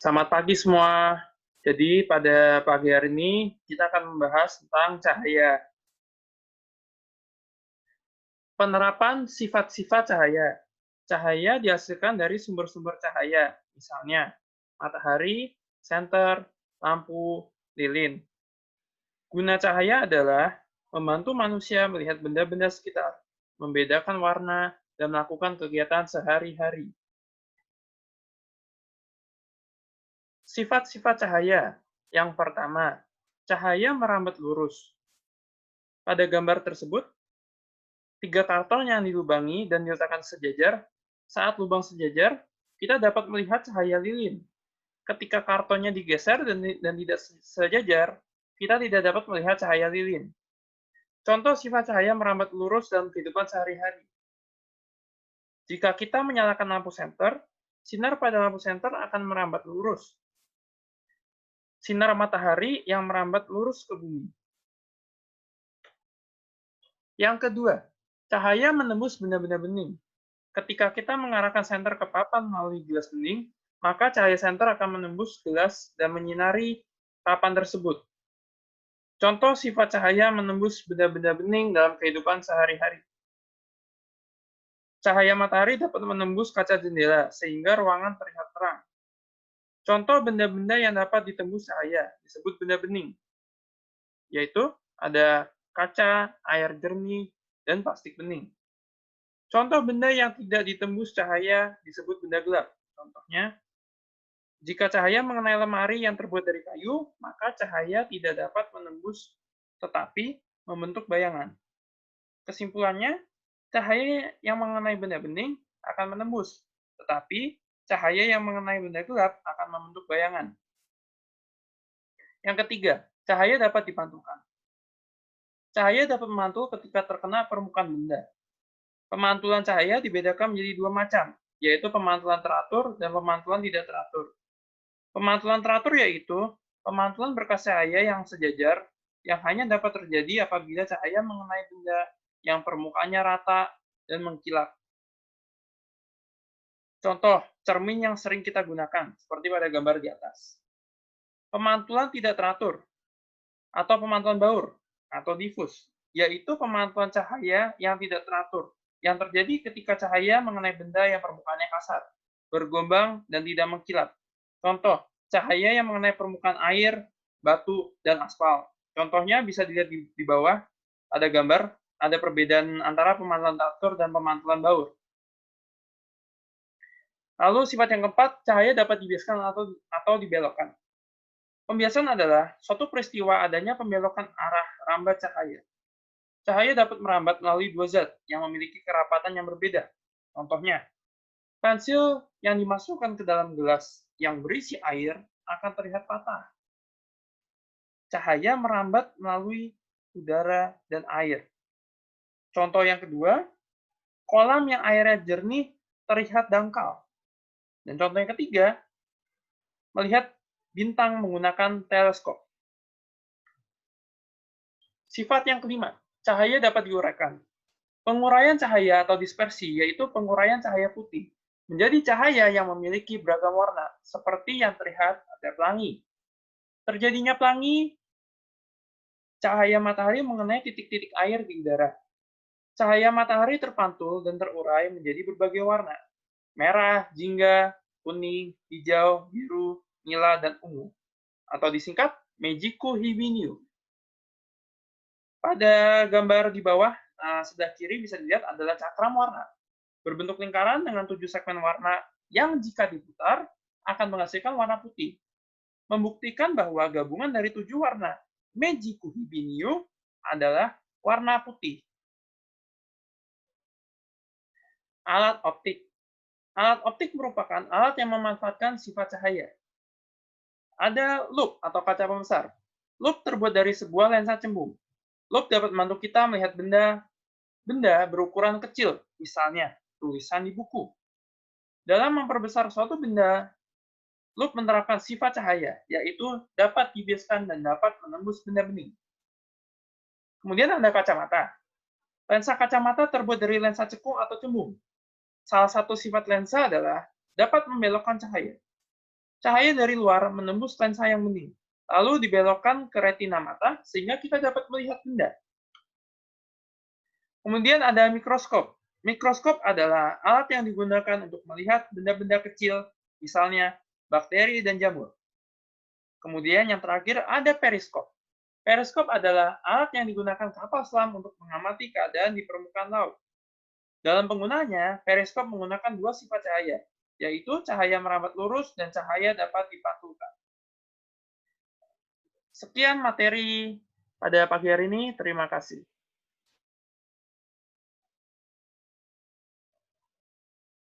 Selamat pagi semua. Jadi pada pagi hari ini kita akan membahas tentang cahaya. Penerapan sifat-sifat cahaya. Cahaya dihasilkan dari sumber-sumber cahaya, misalnya matahari, senter, lampu, lilin. Guna cahaya adalah membantu manusia melihat benda-benda sekitar, membedakan warna, dan melakukan kegiatan sehari-hari. Sifat-sifat cahaya. Yang pertama, cahaya merambat lurus. Pada gambar tersebut, 3 karton yang dilubangi dan diletakkan sejajar. Saat lubang sejajar, kita dapat melihat cahaya lilin. Ketika kartonnya digeser dan tidak sejajar, kita tidak dapat melihat cahaya lilin. Contoh sifat cahaya merambat lurus dalam kehidupan sehari-hari. Jika kita menyalakan lampu senter, sinar pada lampu senter akan merambat lurus. Sinar matahari yang merambat lurus ke bumi. Yang kedua, cahaya menembus benda-benda bening. Ketika kita mengarahkan senter ke papan melalui gelas bening, maka cahaya senter akan menembus gelas dan menyinari papan tersebut. Contoh sifat cahaya menembus benda-benda bening dalam kehidupan sehari-hari. Cahaya matahari dapat menembus kaca jendela sehingga ruangan terlihat terang. Contoh benda-benda yang dapat ditembus cahaya disebut benda bening, yaitu ada kaca, air jernih, dan plastik bening. Contoh benda yang tidak ditembus cahaya disebut benda gelap. Contohnya, jika cahaya mengenai lemari yang terbuat dari kayu, maka cahaya tidak dapat menembus tetapi membentuk bayangan. Kesimpulannya, cahaya yang mengenai benda bening akan menembus, tetapi cahaya yang mengenai benda gelap akan membentuk bayangan. Yang ketiga, cahaya dapat dipantulkan. Cahaya dapat memantul ketika terkena permukaan benda. Pemantulan cahaya dibedakan menjadi 2 macam, yaitu pemantulan teratur dan pemantulan tidak teratur. Pemantulan teratur yaitu pemantulan berkas cahaya yang sejajar yang hanya dapat terjadi apabila cahaya mengenai benda yang permukaannya rata dan mengkilap. Contoh, cermin yang sering kita gunakan, seperti pada gambar di atas. Pemantulan tidak teratur, atau pemantulan baur, atau difus, yaitu pemantulan cahaya yang tidak teratur, yang terjadi ketika cahaya mengenai benda yang permukaannya kasar, bergelombang, dan tidak mengkilap. Contoh, cahaya yang mengenai permukaan air, batu, dan aspal. Contohnya bisa dilihat di bawah, ada gambar, ada perbedaan antara pemantulan teratur dan pemantulan baur. Lalu sifat yang keempat, cahaya dapat dibiaskan atau dibelokkan. Pembiasan adalah suatu peristiwa adanya pembelokan arah rambat cahaya. Cahaya dapat merambat melalui 2 zat yang memiliki kerapatan yang berbeda. Contohnya, pensil yang dimasukkan ke dalam gelas yang berisi air akan terlihat patah. Cahaya merambat melalui udara dan air. Contoh yang kedua, kolam yang airnya jernih terlihat dangkal. Dan contoh yang ketiga, melihat bintang menggunakan teleskop. Sifat yang kelima, cahaya dapat diuraikan. Penguraian cahaya atau dispersi yaitu penguraian cahaya putih menjadi cahaya yang memiliki beragam warna, seperti yang terlihat pada pelangi. Terjadinya pelangi, cahaya matahari mengenai titik-titik air di udara. Cahaya matahari terpantul dan terurai menjadi berbagai warna, merah, jingga, kuning, hijau, biru, nila, dan ungu, atau disingkat Meijiko Hibiniu. Pada gambar di bawah, sebelah kiri bisa dilihat adalah cakram warna, berbentuk lingkaran dengan 7 segmen warna yang jika diputar akan menghasilkan warna putih, membuktikan bahwa gabungan dari 7 warna Meijiko Hibiniu adalah warna putih. Alat optik. Alat optik merupakan alat yang memanfaatkan sifat cahaya. Ada loop atau kaca pembesar. Loop terbuat dari sebuah lensa cembung. Loop dapat membantu kita melihat benda berukuran kecil, misalnya tulisan di buku. Dalam memperbesar suatu benda, loop menerapkan sifat cahaya, yaitu dapat dibiaskan dan dapat menembus benda bening. Kemudian ada kacamata. Lensa kacamata terbuat dari lensa cekung atau cembung. Salah satu sifat lensa adalah dapat membelokkan cahaya. Cahaya dari luar menembus lensa yang bening, lalu dibelokkan ke retina mata sehingga kita dapat melihat benda. Kemudian ada mikroskop. Mikroskop adalah alat yang digunakan untuk melihat benda-benda kecil, misalnya bakteri dan jamur. Kemudian yang terakhir ada periskop. Periskop adalah alat yang digunakan kapal selam untuk mengamati keadaan di permukaan laut. Dalam penggunaannya, periskop menggunakan dua sifat cahaya, yaitu cahaya merambat lurus dan cahaya dapat dipantulkan. Sekian materi pada pagi hari ini. Terima kasih.